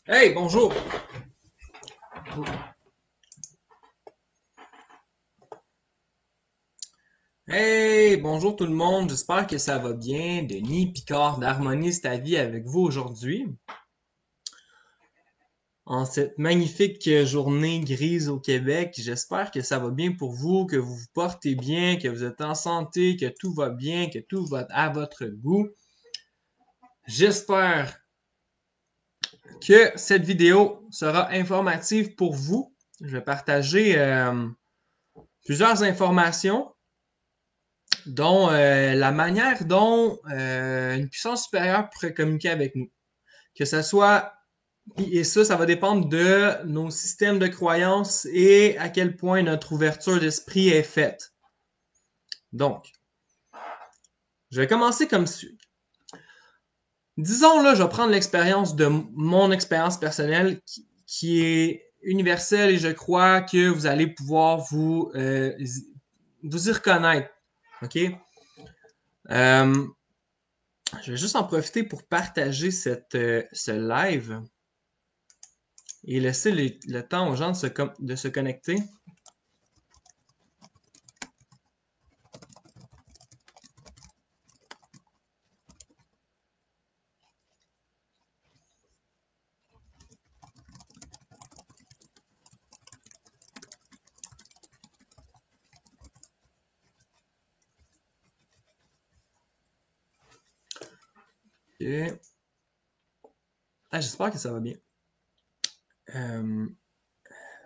Hey, bonjour. Hey, bonjour tout le monde. J'espère que ça va bien. Denis Picard d'Harmonie ta vie avec vous aujourd'hui. En cette magnifique journée grise au Québec, j'espère que ça va bien pour vous, que vous vous portez bien, que vous êtes en santé, que tout va bien, que tout va à votre goût. J'espère que cette vidéo sera informative pour vous. Je vais partager plusieurs informations dont la manière dont une puissance supérieure pourrait communiquer avec nous. Que ça soit, et ça va dépendre de nos systèmes de croyances et à quel point notre ouverture d'esprit est faite. Donc, je vais commencer comme suit. Disons là, je vais prendre l'expérience de mon expérience personnelle qui est universelle et je crois que vous allez pouvoir vous y reconnaître. OK? Euh, Je vais juste en profiter pour partager ce live et laisser le temps aux gens de se connecter. Et... j'espère que ça va bien. Euh,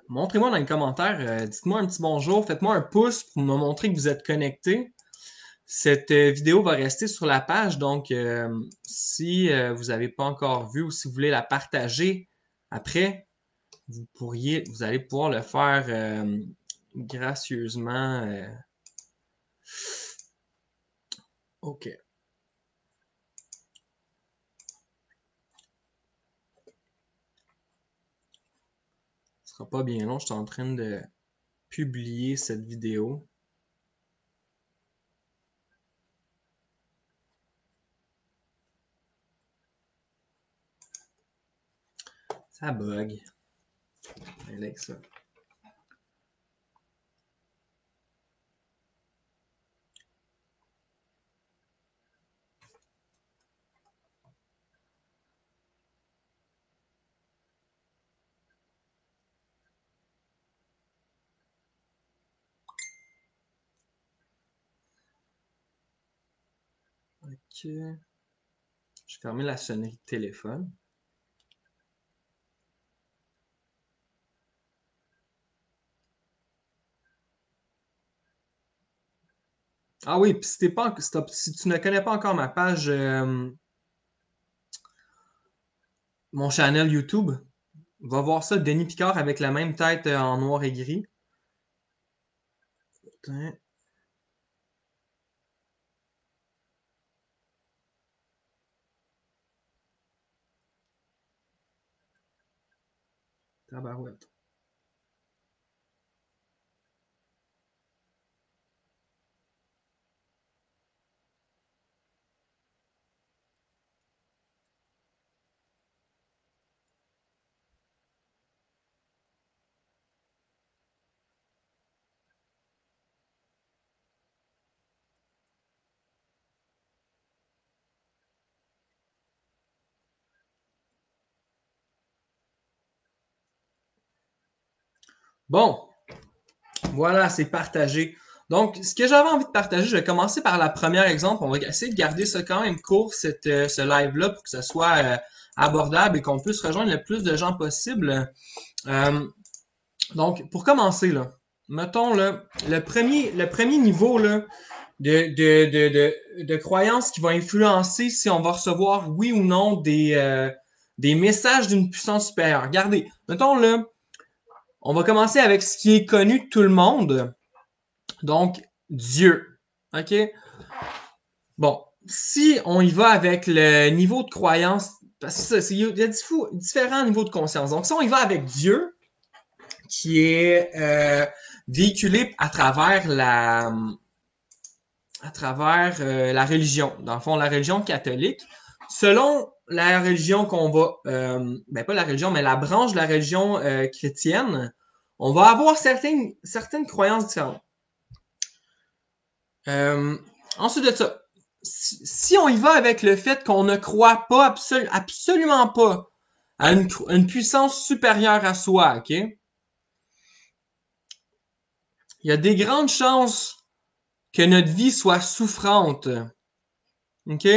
Montrez-moi dans les commentaires, dites-moi un petit bonjour, faites-moi un pouce pour me montrer que vous êtes connecté. Cette vidéo va rester sur la page, donc si vous n'avez pas encore vu ou si vous voulez la partager après, vous allez pouvoir le faire gracieusement. OK. Ce sera pas bien long, je suis en train de publier cette vidéo. Ça bug. Avec ça. OK. Je vais fermer la sonnerie de téléphone. Ah oui, puis si tu ne connais pas encore ma page, mon channel YouTube, va voir ça, Denis Picard avec la même tête en noir et gris. Putain, tabarouette. Bon, voilà, c'est partagé. Donc, ce que j'avais envie de partager, je vais commencer par la première exemple. On va essayer de garder ça quand même court, ce live-là, pour que ce soit abordable et qu'on puisse rejoindre le plus de gens possible. Euh, donc, pour commencer, là, mettons là, le premier niveau là, de croyance qui va influencer si on va recevoir oui ou non des messages d'une puissance supérieure. Regardez, mettons là, on va commencer avec ce qui est connu de tout le monde. Donc, Dieu. OK? Bon, si on y va avec le niveau de croyance, parce que il y a différents niveaux de conscience. Donc, si on y va avec Dieu, qui est véhiculé à travers la religion. Dans le fond, la religion catholique, selon la religion qu'on va, ben pas la religion, mais la branche de la religion chrétienne, on va avoir certaines croyances différentes. Ensuite de ça, si on y va avec le fait qu'on ne croit pas absolument pas à une puissance supérieure à soi, ok? Il y a des grandes chances que notre vie soit souffrante, ok?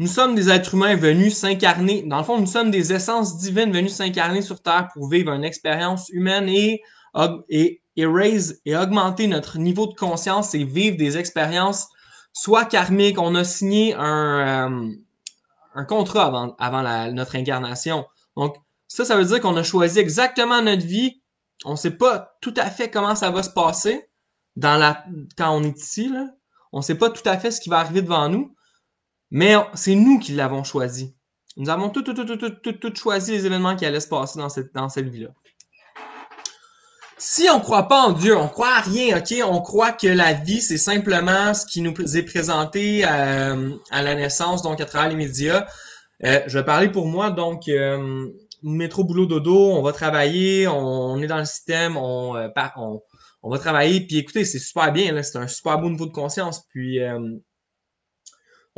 Nous sommes des êtres humains venus s'incarner. Dans le fond, nous sommes des essences divines venues s'incarner sur Terre pour vivre une expérience humaine et raise et augmenter notre niveau de conscience et vivre des expériences soit karmiques. On a signé un contrat avant notre incarnation. Donc, ça veut dire qu'on a choisi exactement notre vie. On ne sait pas tout à fait comment ça va se passer quand on est ici, là. On ne sait pas tout à fait ce qui va arriver devant nous. Mais c'est nous qui l'avons choisi. Nous avons tout choisi les événements qui allaient se passer dans cette vie-là. Si on croit pas en Dieu, on croit à rien, ok? On croit que la vie, c'est simplement ce qui nous est présenté à la naissance, donc à travers les médias. Je vais parler pour moi, donc métro, boulot, dodo, on va travailler, on est dans le système, on va travailler, puis écoutez, c'est super bien, là, c'est un super beau niveau de conscience, puis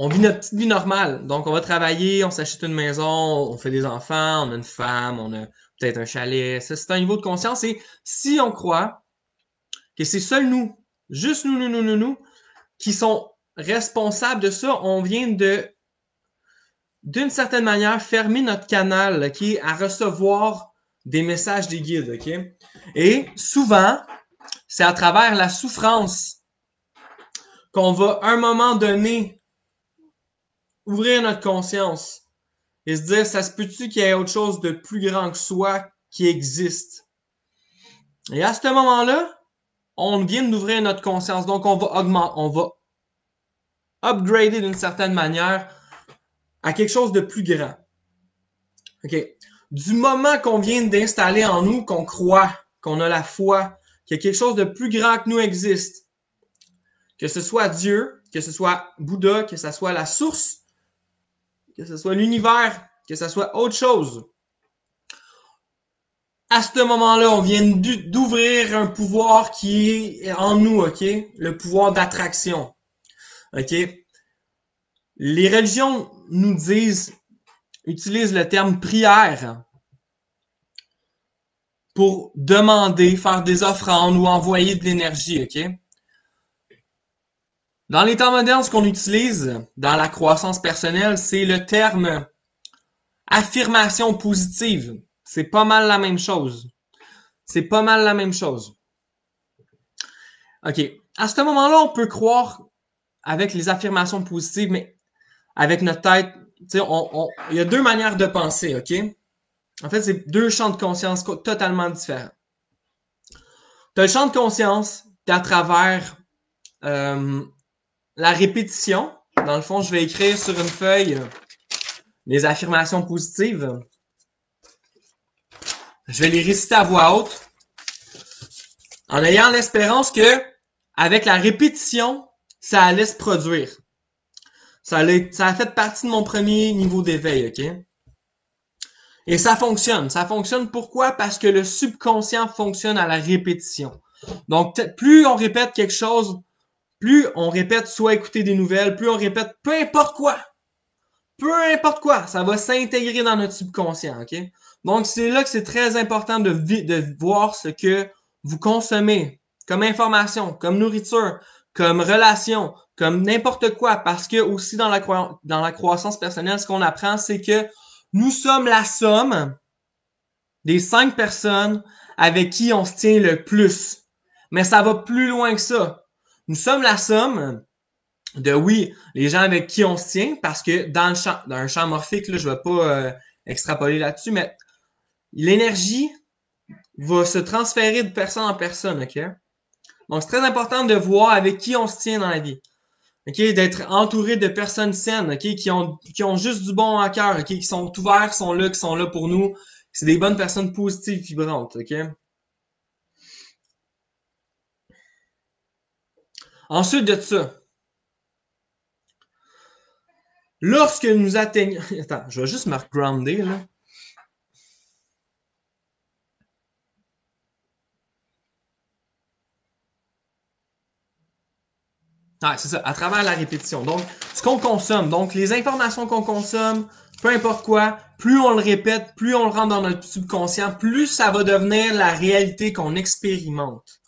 on vit notre petite vie normale. Donc, on va travailler, on s'achète une maison, on fait des enfants, on a une femme, on a peut-être un chalet. Ça, c'est un niveau de conscience. Et si on croit que c'est seul nous, juste nous, qui sont responsables de ça, on vient d'une certaine manière, fermer notre canal, ok, à recevoir des messages des guides, ok? Et souvent, c'est à travers la souffrance qu'on va, à un moment donné, ouvrir notre conscience et se dire, ça se peut-tu qu'il y ait autre chose de plus grand que soi qui existe? Et à ce moment-là, on vient d'ouvrir notre conscience. Donc, on va upgrader d'une certaine manière à quelque chose de plus grand. OK. Du moment qu'on vient d'installer en nous, qu'on croit, qu'on a la foi, qu'il y a quelque chose de plus grand que nous existe, que ce soit Dieu, que ce soit Bouddha, que ce soit la source, que ce soit l'univers, que ce soit autre chose, à ce moment-là, on vient d'ouvrir un pouvoir qui est en nous, ok? Le pouvoir d'attraction, ok? Les religions nous utilisent le terme prière pour demander, faire des offrandes ou envoyer de l'énergie, ok? Dans les temps modernes, ce qu'on utilise dans la croissance personnelle, c'est le terme affirmation positive. C'est pas mal la même chose. C'est pas mal la même chose. OK. À ce moment-là, on peut croire avec les affirmations positives, mais avec notre tête, tu sais, il y a deux manières de penser, OK? En fait, c'est deux champs de conscience totalement différents. Tu as le champ de conscience à travers la répétition. Dans le fond, je vais écrire sur une feuille les affirmations positives. Je vais les réciter à voix haute en ayant l'espérance que, avec la répétition, ça allait se produire. Ça a fait partie de mon premier niveau d'éveil, ok? Et ça fonctionne. Ça fonctionne pourquoi? Parce que le subconscient fonctionne à la répétition. Donc, plus on répète quelque chose, plus on répète soit écouter des nouvelles, plus on répète peu importe quoi, ça va s'intégrer dans notre subconscient, ok? Donc, c'est là que c'est très important de voir ce que vous consommez comme information, comme nourriture, comme relation, comme n'importe quoi, parce que aussi dans la croissance personnelle, ce qu'on apprend, c'est que nous sommes la somme des 5 personnes avec qui on se tient le plus. Mais ça va plus loin que ça. Nous sommes la somme de, oui, les gens avec qui on se tient, parce que dans un champ morphique, là, je vais pas extrapoler là-dessus, mais l'énergie va se transférer de personne en personne, ok? Donc, c'est très important de voir avec qui on se tient dans la vie. OK, d'être entouré de personnes saines, OK, qui ont juste du bon à cœur, OK, qui sont ouverts, qui sont là pour nous. C'est des bonnes personnes positives, vibrantes, OK? Ensuite de ça, Lorsque nous atteignons... Attends, je vais juste me grounder, là. Ah, c'est ça, à travers la répétition. Donc, ce qu'on consomme, donc les informations qu'on consomme, peu importe quoi, plus on le répète, plus on le rentre dans notre subconscient, plus ça va devenir la réalité qu'on expérimente.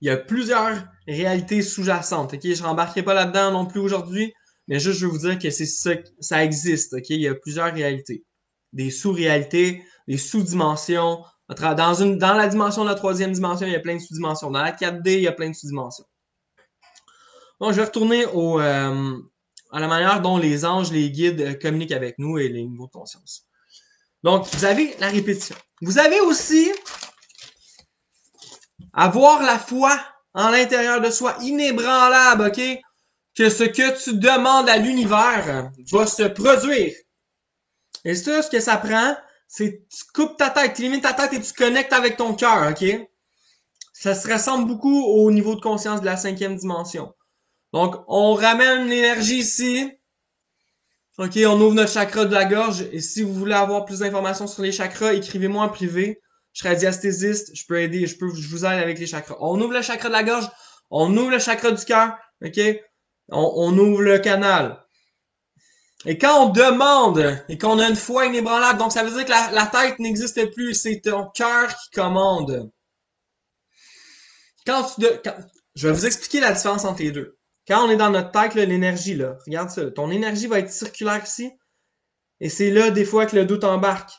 Il y a plusieurs réalités sous-jacentes, ok? Je rembarquerai pas là-dedans non plus aujourd'hui, mais juste je veux vous dire que c'est ça, ça existe, ok? Il y a plusieurs réalités. Des sous-réalités, des sous-dimensions. Dans la dimension de la troisième dimension, il y a plein de sous-dimensions. Dans la 4D, il y a plein de sous-dimensions. Bon, je vais retourner à la manière dont les anges, les guides communiquent avec nous et les niveaux de conscience. Donc, vous avez la répétition. Vous avez aussi avoir la foi en l'intérieur de soi, inébranlable, ok? Que ce que tu demandes à l'univers va se produire. Et ça, ce que ça prend, c'est tu coupes ta tête, tu élimines ta tête et tu connectes avec ton cœur, ok? Ça se ressemble beaucoup au niveau de conscience de la 5e dimension. Donc, on ramène l'énergie ici. Ok, on ouvre notre chakra de la gorge. Et si vous voulez avoir plus d'informations sur les chakras, écrivez-moi en privé. Je serai diasthésiste. Je peux aider. Je vous aide avec les chakras. On ouvre le chakra de la gorge. On ouvre le chakra du cœur. Ok, on ouvre le canal. Et quand on demande et qu'on a une foi inébranlable, donc ça veut dire que la tête n'existe plus. C'est ton cœur qui commande. Je vais vous expliquer la différence entre les deux. Quand on est dans notre tête, l'énergie, là, regarde ça. Ton énergie va être circulaire ici. Et c'est là, des fois, que le doute embarque.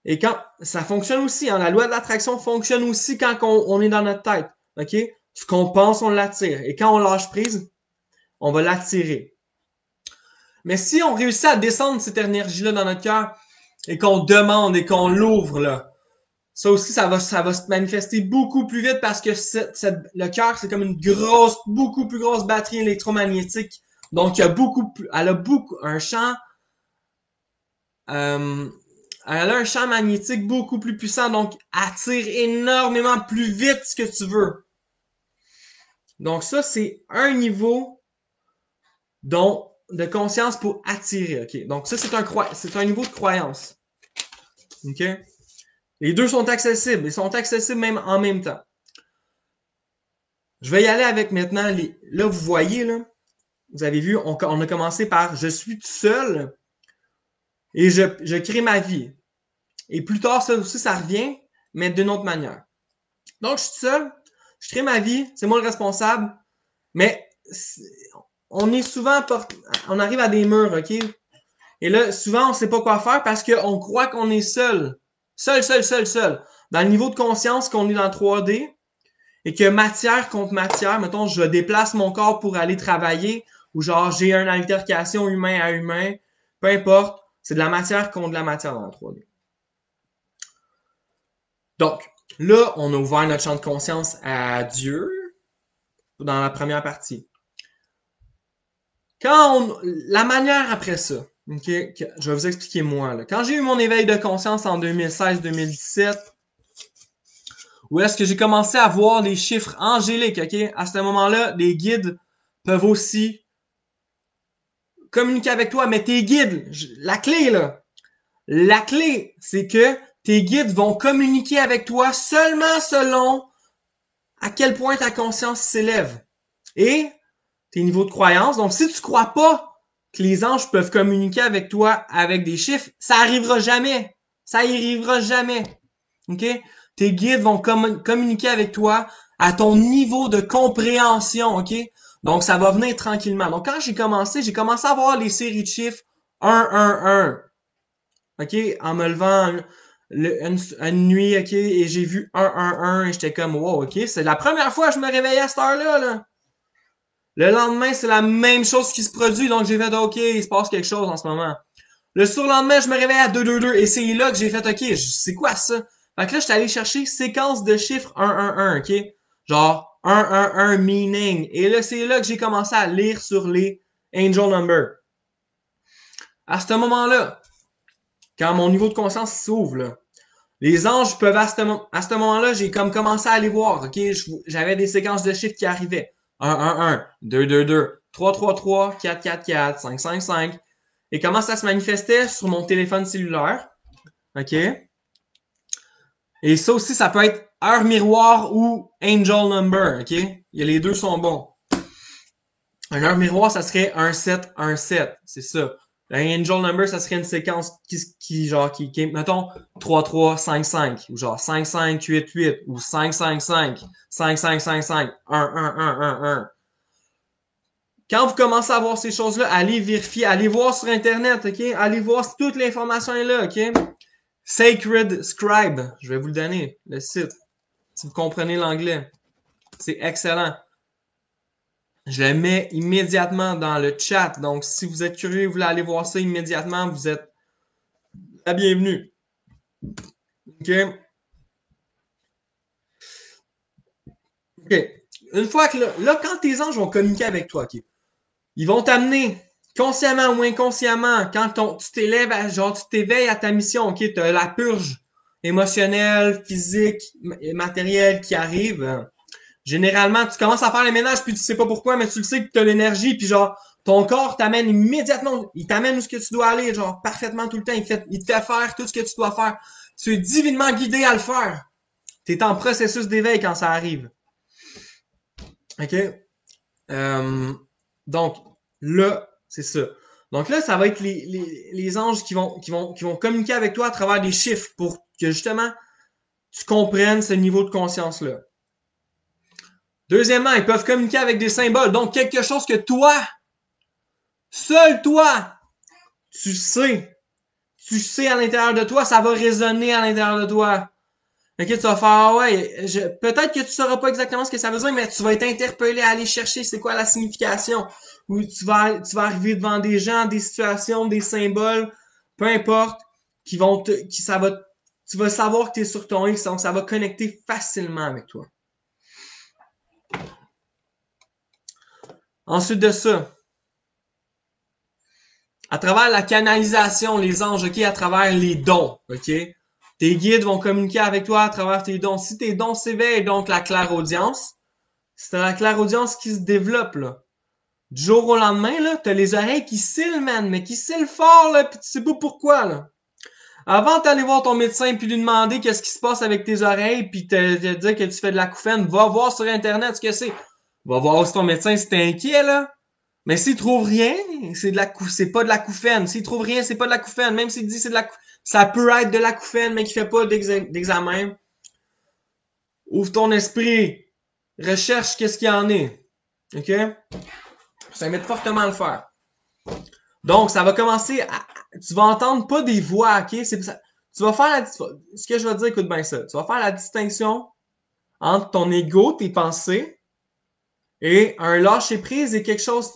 Et quand ça fonctionne aussi, hein, la loi de l'attraction fonctionne aussi quand on est dans notre tête. OK? Ce qu'on pense, on l'attire. Et quand on lâche prise, on va l'attirer. Mais si on réussit à descendre cette énergie-là dans notre cœur et qu'on demande et qu'on l'ouvre, là, ça aussi, ça va se manifester beaucoup plus vite parce que le cœur, c'est comme une grosse, beaucoup plus grosse batterie électromagnétique. Donc, il y a elle a un champ, elle a un champ magnétique beaucoup plus puissant, donc attire énormément plus vite ce que tu veux. Donc ça, c'est un niveau de conscience pour attirer. Ok, donc ça, c'est un niveau de croyance. Ok, les deux sont accessibles. Ils sont accessibles même en même temps. Je vais y aller avec maintenant les. Là, vous voyez, là, vous avez vu, on a commencé par je suis tout seul et je crée ma vie. Et plus tard, ça aussi, ça revient, mais d'une autre manière. Donc, je suis seul, je crée ma vie, c'est moi le responsable, mais on est souvent, on arrive à des murs, ok? Et là, souvent, on sait pas quoi faire parce qu'on croit qu'on est seul. Seul. Dans le niveau de conscience qu'on est dans 3D et que matière contre matière, mettons, je déplace mon corps pour aller travailler ou genre, j'ai une altercation humain à humain, peu importe, c'est de la matière contre de la matière dans la 3D. Donc, là, on a ouvert notre champ de conscience à Dieu dans la première partie. La manière après ça, ok, je vais vous expliquer moi. Là. Quand j'ai eu mon éveil de conscience en 2016-2017, où est-ce que j'ai commencé à voir les chiffres angéliques, ok, à ce moment-là, les guides peuvent aussi communiquer avec toi, mais tes guides, la clé là, la clé, c'est que tes guides vont communiquer avec toi seulement selon à quel point ta conscience s'élève et tes niveaux de croyance. Donc, si tu crois pas que les anges peuvent communiquer avec toi avec des chiffres, ça arrivera jamais. Ça y arrivera jamais. OK? Tes guides vont communiquer avec toi à ton niveau de compréhension, OK? Donc, ça va venir tranquillement. Donc, quand j'ai commencé à voir les séries de chiffres 1, 1, 1. OK? En me levant une nuit, OK? Et j'ai vu 1, 1, 1 et j'étais comme, wow, OK? C'est la première fois que je me réveillais à cette heure-là, là. Le lendemain, c'est la même chose qui se produit, donc j'ai fait, OK, il se passe quelque chose en ce moment. Le surlendemain, je me réveille à 2, 2, 2, et c'est là que j'ai fait, OK, c'est quoi ça? Fait que là, j'étais allé chercher séquence de chiffres 1, 1, 1, OK? Genre, 1, 1, 1, meaning. Et là, c'est là que j'ai commencé à lire sur les angel numbers. À ce moment-là, quand mon niveau de conscience s'ouvre, là, les anges peuvent, à ce moment-là, j'ai commencé à aller voir, OK? J'avais des séquences de chiffres qui arrivaient. 1, 1, 1, 2, 2, 2, 333, 444, 555. Et comment ça se manifestait sur mon téléphone cellulaire. OK? Et ça aussi, ça peut être heure miroir ou angel number. OK? Les deux sont bons. Un heure miroir, ça serait 1717. C'est ça. Un angel number, ça serait une séquence qui mettons, 3355 ou genre 5588 ou 555, 5555, 11111. Quand vous commencez à voir ces choses-là, allez vérifier, allez voir sur Internet, OK? Allez voir si toute l'information est là, OK? Sacred Scribe, je vais vous le donner, le site, si vous comprenez l'anglais. C'est excellent. Je le mets immédiatement dans le chat. Donc, si vous êtes curieux et vous voulez aller voir ça immédiatement, vous êtes la bienvenue. OK? OK. Une fois que là, quand tes anges vont communiquer avec toi, OK? Ils vont t'amener, consciemment ou inconsciemment, quand tu t'élèves, genre tu t'éveilles à ta mission, OK? Tu as la purge émotionnelle, physique, matérielle qui arrive. Généralement, tu commences à faire les ménages, puis tu sais pas pourquoi, mais tu le sais que tu as l'énergie, puis genre, ton corps t'amène immédiatement, il t'amène où ce que tu dois aller, genre, parfaitement tout le temps. Il te fait faire tout ce que tu dois faire. Tu es divinement guidé à le faire. Tu es en processus d'éveil quand ça arrive. OK? Donc, là, c'est ça. Donc là, ça va être les anges qui vont communiquer avec toi à travers des chiffres pour que justement, tu comprennes ce niveau de conscience-là. Deuxièmement, ils peuvent communiquer avec des symboles. Donc, quelque chose que toi, seul toi, tu sais à l'intérieur de toi, ça va résonner à l'intérieur de toi. Ok, tu vas faire, ah ouais, peut-être que tu sauras pas exactement ce que ça veut dire, mais tu vas être interpellé à aller chercher c'est quoi la signification. Ou tu vas arriver devant des gens, des situations, des symboles, peu importe, tu vas savoir que tu es sur ton X, donc ça va connecter facilement avec toi. Ensuite de ça, à travers la canalisation, les anges, ok, à travers les dons, ok. Tes guides vont communiquer avec toi à travers tes dons. Si tes dons s'éveillent, donc la clairaudience, c'est la clairaudience qui se développe, là. Du jour au lendemain, là, t'as les oreilles qui cillent, man, mais qui cillent fort, là, pis tu sais pas pourquoi, là. Avant d'aller voir ton médecin puis lui demander qu'est-ce qui se passe avec tes oreilles puis te dire que tu fais de l'acouphène, va voir sur Internet ce que c'est. Va voir aussi ton médecin si t'es inquiet, là. Mais s'il trouve rien, c'est pas de l'acouphène. S'il trouve rien, c'est pas de l'acouphène. Même s'il dit c'est de l'acouphène, ça peut être de l'acouphène, mais qui fait pas d'examen. Ouvre ton esprit. Recherche qu'est-ce qu'il y en est. OK? Ça m'aide fortement à le faire. Donc, ça va commencer à, tu vas entendre pas des voix, OK? C'est ça. Tu vas faire ce que je vais te dire, écoute bien ça. Tu vas faire la distinction entre ton ego, tes pensées, et un lâcher prise et quelque chose,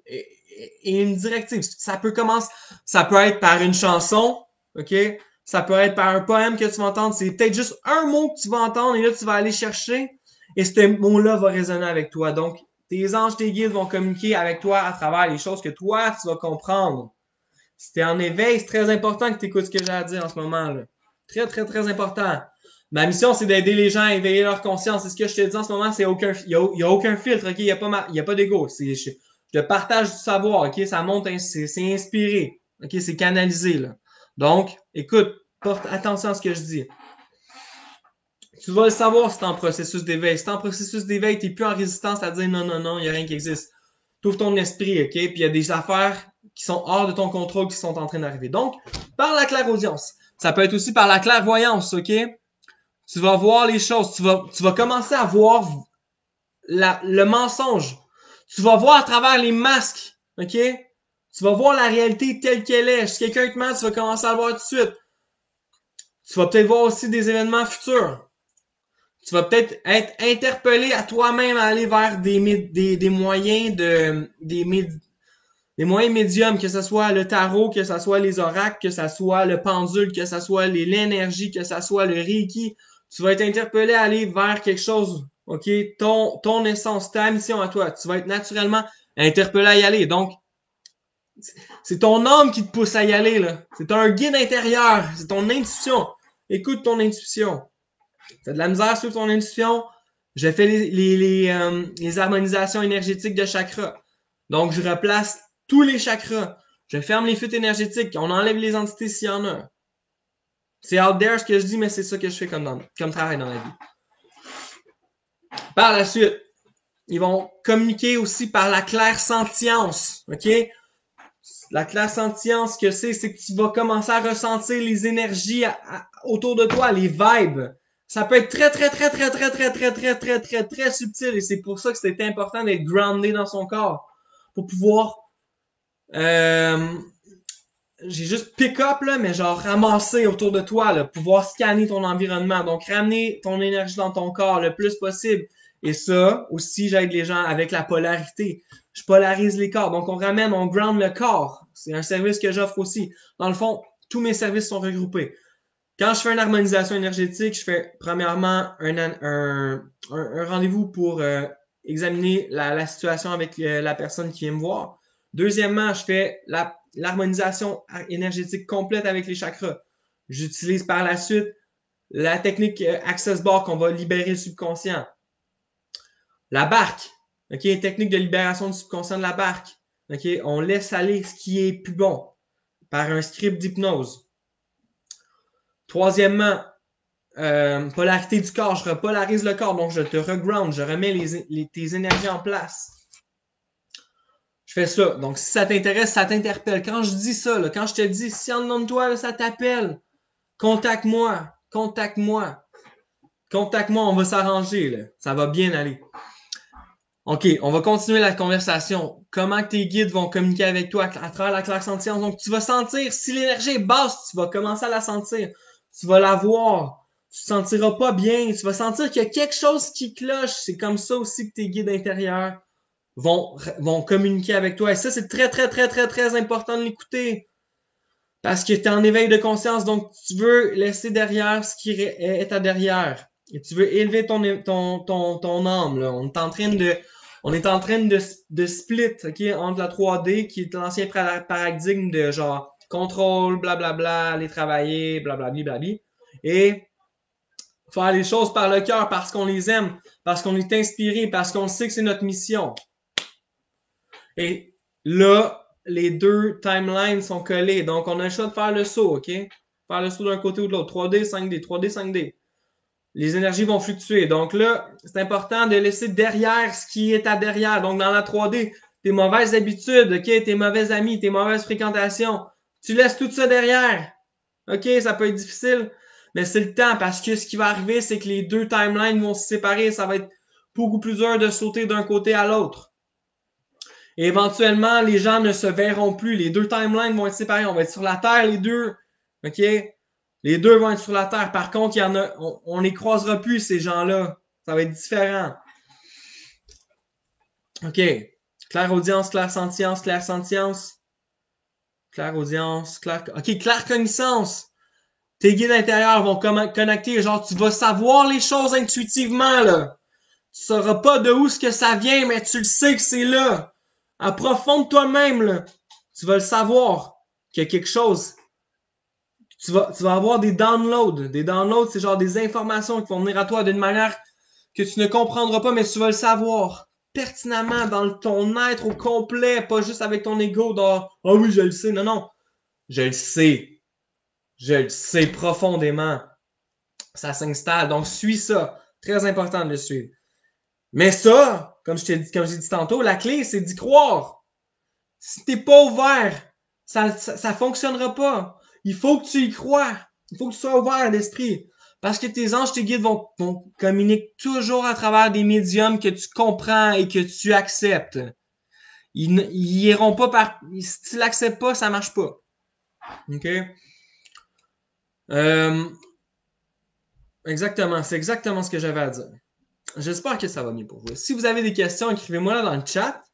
et une directive. Ça peut être par une chanson, OK? Ça peut être par un poème que tu vas entendre. C'est peut-être juste un mot que tu vas entendre et là, tu vas aller chercher et ce mot-là va résonner avec toi. Donc, tes anges, tes guides vont communiquer avec toi à travers les choses que toi, tu vas comprendre. Si t'es en éveil, c'est très important que tu écoutes ce que j'ai à dire en ce moment, là. Très, très, très important. Ma mission, c'est d'aider les gens à éveiller leur conscience. C'est ce que je te dis en ce moment, il y a aucun filtre, ok? Il y a pas d'ego. Je te partage du savoir, ok? Ça monte, c'est inspiré. Ok? C'est canalisé, là. Donc, écoute, porte attention à ce que je dis. Tu vas le savoir si t'es en processus d'éveil. Si t'es en processus d'éveil, t'es plus en résistance à dire non, non, non, il n'y a rien qui existe. T'ouvres ton esprit, ok? Puis il y a des affaires qui sont hors de ton contrôle qui sont en train d'arriver. Donc, par la clairaudience. Ça peut être aussi par la clairvoyance, ok? Tu vas voir les choses. Tu vas commencer à voir le mensonge. Tu vas voir à travers les masques, ok? Tu vas voir la réalité telle qu'elle est. Si quelqu'un te ment, tu vas commencer à le voir tout de suite. Tu vas peut-être voir aussi des événements futurs. Tu vas peut-être être interpellé à toi-même à aller vers des moyens des moyens médiums, que ce soit le tarot, que ce soit les oracles, que ce soit le pendule, que ce soit l'énergie, que ce soit le reiki. Tu vas être interpellé à aller vers quelque chose, ok? Ton essence, ta mission à toi. Tu vas être naturellement interpellé à y aller. Donc, c'est ton âme qui te pousse à y aller, là. C'est un guide intérieur. C'est ton intuition. Écoute ton intuition. T'as de la misère sur ton intuition. J'ai fait les harmonisations énergétiques de chakras. Donc, je replace tous les chakras. Je ferme les fuites énergétiques. On enlève les entités s'il y en a. C'est out there ce que je dis, mais c'est ça que je fais comme travail dans la vie. Par la suite, ils vont communiquer aussi par la clairsentience. OK? La clairsentience, ce que c'est que tu vas commencer à ressentir les énergies autour de toi, les vibes. Ça peut être très, très, très, très, très, très, très, très, très, très, très subtil. Et c'est pour ça que c'est important d'être groundé dans son corps. Pour pouvoir j'ai juste pick-up, là, mais genre ramasser autour de toi, là, pouvoir scanner ton environnement. Donc, ramener ton énergie dans ton corps le plus possible. Et ça, aussi, j'aide les gens avec la polarité. Je polarise les corps. Donc, on ramène, on ground le corps. C'est un service que j'offre aussi. Dans le fond, tous mes services sont regroupés. Quand je fais une harmonisation énergétique, je fais premièrement un rendez-vous pour examiner la situation avec la personne qui vient me voir. Deuxièmement, je fais l'harmonisation énergétique complète avec les chakras. J'utilise par la suite la technique Access Bar qu'on va libérer le subconscient. La barque, ok, technique de libération du subconscient de la barque. Ok, on laisse aller ce qui est plus bon par un script d'hypnose. Troisièmement, polarité du corps, je repolarise le corps, donc je te reground, je remets tes énergies en place. Je fais ça. Donc, si ça t'intéresse, ça t'interpelle. Quand je dis ça, là, quand je te dis, si en nom de toi, là, ça t'appelle, contacte-moi, contacte-moi, contacte-moi, on va s'arranger, là. Ça va bien aller. OK, on va continuer la conversation. Comment que tes guides vont communiquer avec toi à travers la clairsentience. Donc, tu vas sentir, si l'énergie est basse, tu vas commencer à la sentir. Tu vas la voir. Tu te sentiras pas bien. Tu vas sentir qu'il y a quelque chose qui cloche. C'est comme ça aussi que tes guides intérieurs vont communiquer avec toi. Et ça, c'est très, très, très, très, très important de l'écouter. Parce que tu es en éveil de conscience. Donc, tu veux laisser derrière ce qui est à derrière. Et tu veux élever ton âme, là. On est en train de split, OK, entre la 3D, qui est l'ancien paradigme de genre contrôle, blablabla, aller travailler, blablabla, et faire les choses par le cœur, parce qu'on les aime, parce qu'on est inspiré, parce qu'on sait que c'est notre mission. Et là, les deux timelines sont collés. Donc, on a le choix de faire le saut, OK? Faire le saut d'un côté ou de l'autre. 3D, 5D, 3D, 5D. Les énergies vont fluctuer. Donc là, c'est important de laisser derrière ce qui est à derrière. Donc, dans la 3D, tes mauvaises habitudes, OK? Tes mauvais amis, tes mauvaises fréquentations. Tu laisses tout ça derrière. OK? Ça peut être difficile, mais c'est le temps parce que ce qui va arriver, c'est que les deux timelines vont se séparer. Ça va être beaucoup plus dur de sauter d'un côté à l'autre. Et éventuellement, les gens ne se verront plus. Les deux timelines vont être séparés. On va être sur la Terre, les deux. OK? Les deux vont être sur la Terre. Par contre, il y en a, on les croisera plus, ces gens-là. Ça va être différent. OK. Clairaudience, clairsentience, clairsentience. Clairaudience, OK, claircogniscence. Tes guides intérieurs vont connecter. Genre, tu vas savoir les choses intuitivement, là. Tu sauras pas de où ce que ça vient, mais tu le sais que c'est là. Approfonde toi-même, là. Tu vas le savoir qu'il y a quelque chose. Tu vas avoir des downloads. Des downloads, c'est genre des informations qui vont venir à toi d'une manière que tu ne comprendras pas, mais tu vas le savoir pertinemment dans ton être au complet, pas juste avec ton ego dans « Ah oui, je le sais ». Non, non. Je le sais. Je le sais profondément. Ça s'installe. Donc, suis ça. Très important de le suivre. Mais ça, comme j'ai dit tantôt, la clé, c'est d'y croire. Si t'es pas ouvert, ça fonctionnera pas. Il faut que tu y crois. Il faut que tu sois ouvert l'esprit. Parce que tes anges, tes guides vont communiquer toujours à travers des médiums que tu comprends et que tu acceptes. Ils iront pas par... Si tu l'acceptes pas, ça marche pas. OK? Exactement. C'est exactement ce que j'avais à dire. J'espère que ça va mieux pour vous. Si vous avez des questions, écrivez-moi là dans le chat.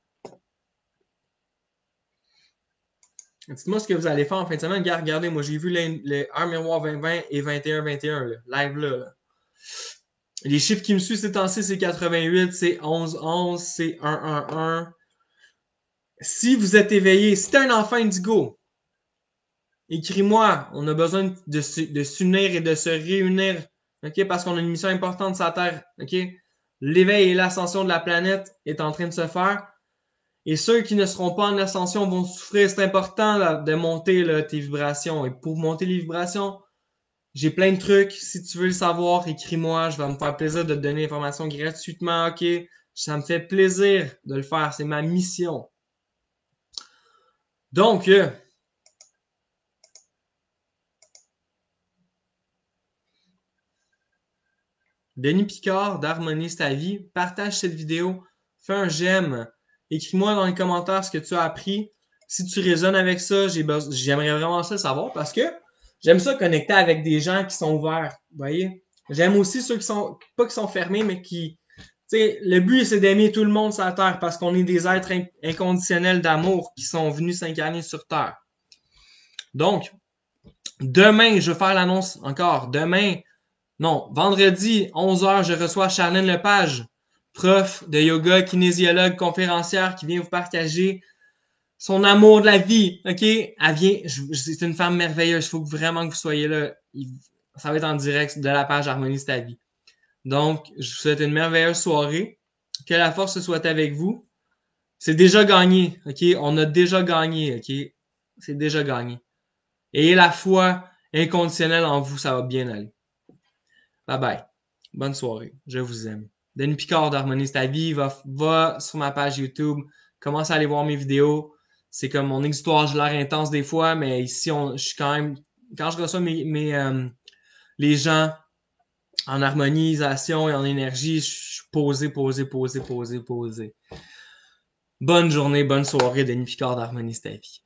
Dites-moi ce que vous allez faire en fin de semaine. Regardez, moi j'ai vu les Art Miroir 2020 et 21-21, live là. Les chiffres qui me suivent ces temps-ci, c'est 88, c'est 11-11, c'est 1-1-1. Si vous êtes éveillé, si t'es un enfant indigo, écris-moi. On a besoin de s'unir et de se réunir, ok? Parce qu'on a une mission importante sur la Terre, ok? L'éveil et l'ascension de la planète est en train de se faire. Et ceux qui ne seront pas en ascension vont souffrir. C'est important là, de monter là, tes vibrations. Et pour monter les vibrations, j'ai plein de trucs. Si tu veux le savoir, écris-moi. Je vais me faire plaisir de te donner l'information gratuitement. OK? Ça me fait plaisir de le faire. C'est ma mission. Donc, Denis Picard d'Harmonise ta vie, partage cette vidéo, fais un j'aime, écris-moi dans les commentaires ce que tu as appris. Si tu résonnes avec ça, j'aimerais vraiment ça le savoir parce que j'aime ça connecter avec des gens qui sont ouverts. Vous voyez? J'aime aussi ceux qui sont, pas qui sont fermés, mais qui, tu sais, le but c'est d'aimer tout le monde sur la Terre parce qu'on est des êtres inconditionnels d'amour qui sont venus s'incarner sur Terre. Donc, demain, je vais faire l'annonce encore. Demain, non, vendredi, 11h, je reçois Charlène Lepage, prof de yoga, kinésiologue, conférencière qui vient vous partager son amour de la vie. OK? Elle vient, c'est une femme merveilleuse. Il faut vraiment que vous soyez là. Ça va être en direct de la page Harmonise ta vie. Donc, je vous souhaite une merveilleuse soirée. Que la force soit avec vous. C'est déjà gagné. OK? On a déjà gagné. OK? C'est déjà gagné. Ayez la foi inconditionnelle en vous. Ça va bien aller. Bye bye. Bonne soirée. Je vous aime. Denis Picard d'Harmonise ta vie. Va sur ma page YouTube. Commence à aller voir mes vidéos. C'est comme mon exutoire, j'ai l'air intense des fois, mais ici, je suis quand même. Quand je reçois les gens en harmonisation et en énergie, je suis posé, posé, posé, posé, posé. Bonne journée, bonne soirée, Denis Picard d'Harmonise ta vie.